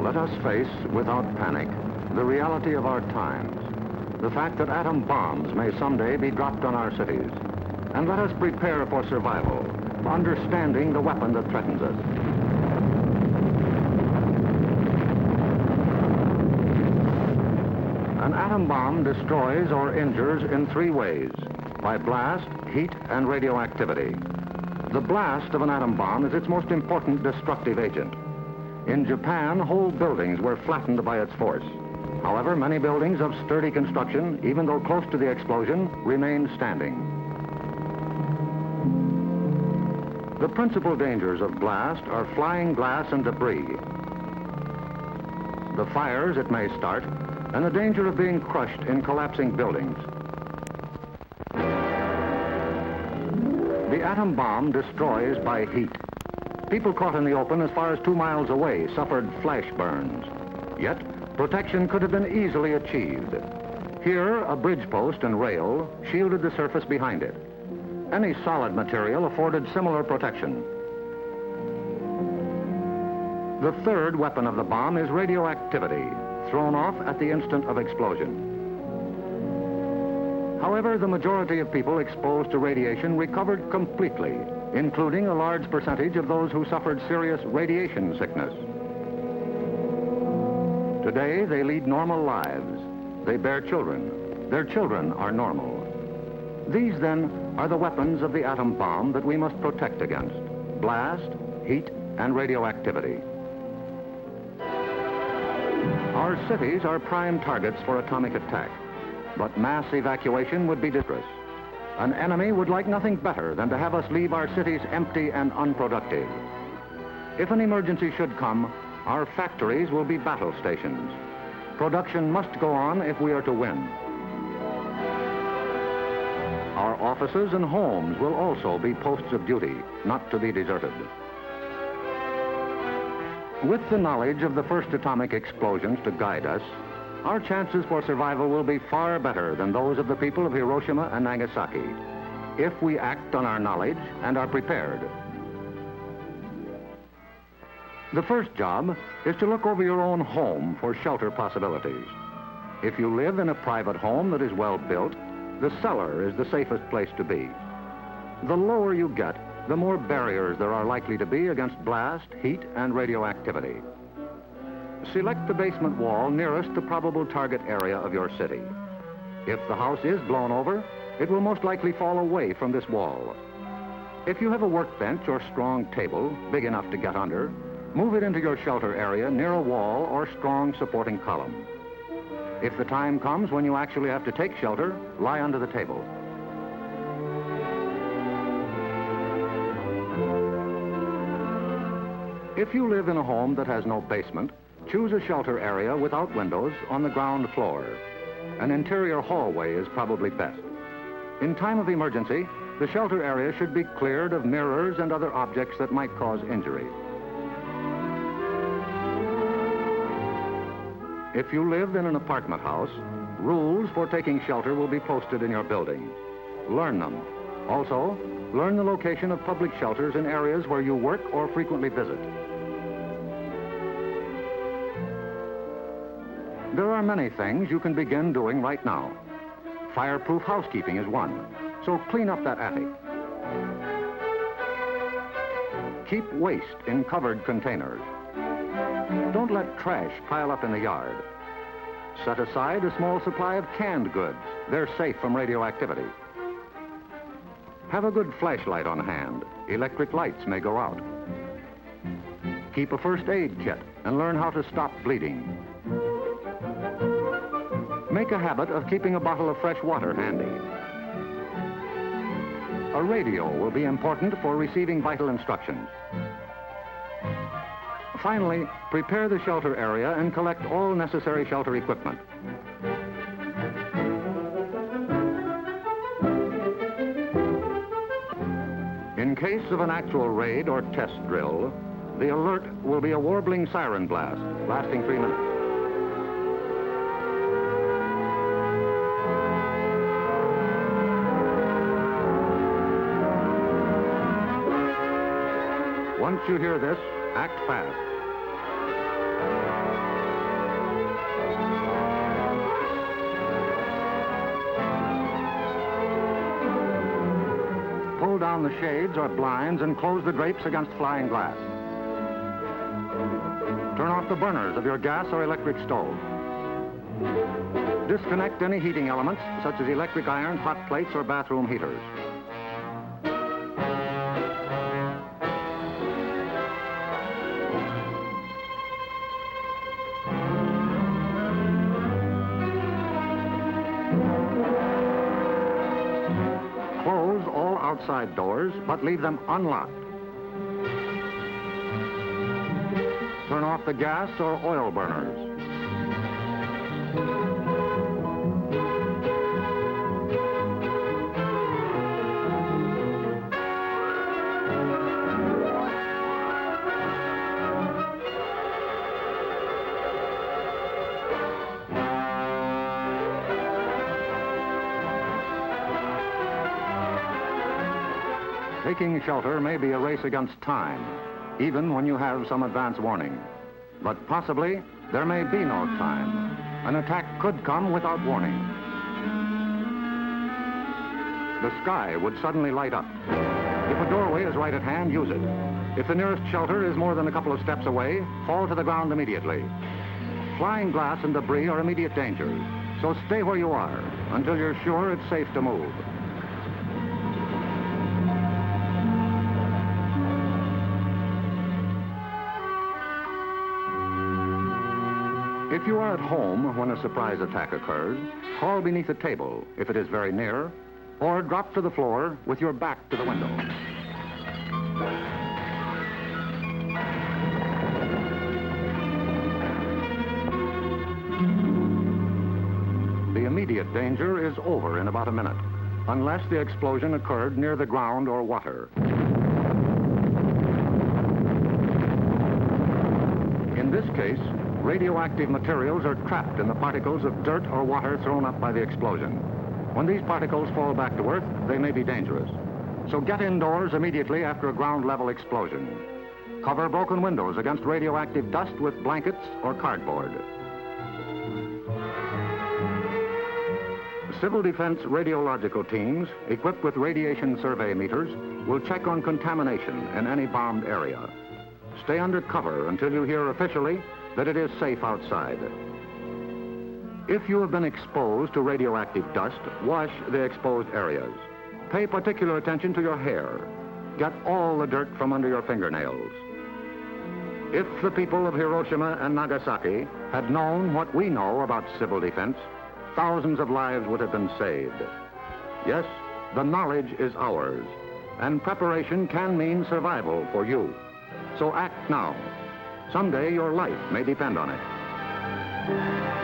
Let us face, without panic, the reality of our times. The fact that atom bombs may someday be dropped on our cities. And let us prepare for survival, for understanding the weapon that threatens us. An atom bomb destroys or injures in three ways: by blast, heat, and radioactivity. The blast of an atom bomb is its most important destructive agent. In Japan, whole buildings were flattened by its force. However, many buildings of sturdy construction, even though close to the explosion, remained standing. The principal dangers of blast are flying glass and debris, the fires it may start, and the danger of being crushed in collapsing buildings. The atom bomb destroys by heat. People caught in the open as far as 2 miles away suffered flash burns. Yet, protection could have been easily achieved. Here, a bridge post and rail shielded the surface behind it. Any solid material afforded similar protection. The third weapon of the bomb is radioactivity, thrown off at the instant of explosion. However, the majority of people exposed to radiation recovered completely, including a large percentage of those who suffered serious radiation sickness. Today, they lead normal lives. They bear children. Their children are normal. These, then, are the weapons of the atom bomb that we must protect against: blast, heat, and radioactivity. Our cities are prime targets for atomic attack, but mass evacuation would be disastrous. An enemy would like nothing better than to have us leave our cities empty and unproductive. If an emergency should come, our factories will be battle stations. Production must go on if we are to win. Our offices and homes will also be posts of duty, not to be deserted. With the knowledge of the first atomic explosions to guide us, our chances for survival will be far better than those of the people of Hiroshima and Nagasaki, if we act on our knowledge and are prepared. The first job is to look over your own home for shelter possibilities. If you live in a private home that is well built, the cellar is the safest place to be. The lower you get, the more barriers there are likely to be against blast, heat, and radioactivity. Select the basement wall nearest the probable target area of your city. If the house is blown over, it will most likely fall away from this wall. If you have a workbench or strong table big enough to get under, move it into your shelter area near a wall or strong supporting column. If the time comes when you actually have to take shelter, lie under the table. If you live in a home that has no basement, choose a shelter area without windows on the ground floor. An interior hallway is probably best. In time of emergency, the shelter area should be cleared of mirrors and other objects that might cause injury. If you live in an apartment house, rules for taking shelter will be posted in your building. Learn them. Also, learn the location of public shelters in areas where you work or frequently visit. There are many things you can begin doing right now. Fireproof housekeeping is one, so clean up that attic. Keep waste in covered containers. Don't let trash pile up in the yard. Set aside a small supply of canned goods. They're safe from radioactivity. Have a good flashlight on hand. Electric lights may go out. Keep a first aid kit and learn how to stop bleeding. Make a habit of keeping a bottle of fresh water handy. A radio will be important for receiving vital instructions. Finally, prepare the shelter area and collect all necessary shelter equipment. In case of an actual raid or test drill, the alert will be a warbling siren blast lasting 3 minutes. Once you hear this, act fast. pull down the shades or blinds and close the drapes against flying glass. Turn off the burners of your gas or electric stove. Disconnect any heating elements, such as electric irons, hot plates, or bathroom heaters. Close all outside doors, but leave them unlocked. Turn off the gas or oil burners. Taking shelter may be a race against time, even when you have some advance warning. But possibly, there may be no time. An attack could come without warning. The sky would suddenly light up. If a doorway is right at hand, use it. If the nearest shelter is more than a couple of steps away, fall to the ground immediately. Flying glass and debris are immediate dangers, so stay where you are until you're sure it's safe to move. If you are at home when a surprise attack occurs, crawl beneath a table if it is very near, or drop to the floor with your back to the window. The immediate danger is over in about a minute, unless the explosion occurred near the ground or water. In this case, radioactive materials are trapped in the particles of dirt or water thrown up by the explosion. When these particles fall back to Earth, they may be dangerous. So get indoors immediately after a ground-level explosion. Cover broken windows against radioactive dust with blankets or cardboard. Civil defense radiological teams, equipped with radiation survey meters, will check on contamination in any bombed area. Stay under cover until you hear officially that it is safe outside. If you have been exposed to radioactive dust, wash the exposed areas. Pay particular attention to your hair. Get all the dirt from under your fingernails. If the people of Hiroshima and Nagasaki had known what we know about civil defense, thousands of lives would have been saved. Yes, the knowledge is ours, and preparation can mean survival for you. So act now. Someday your life may depend on it.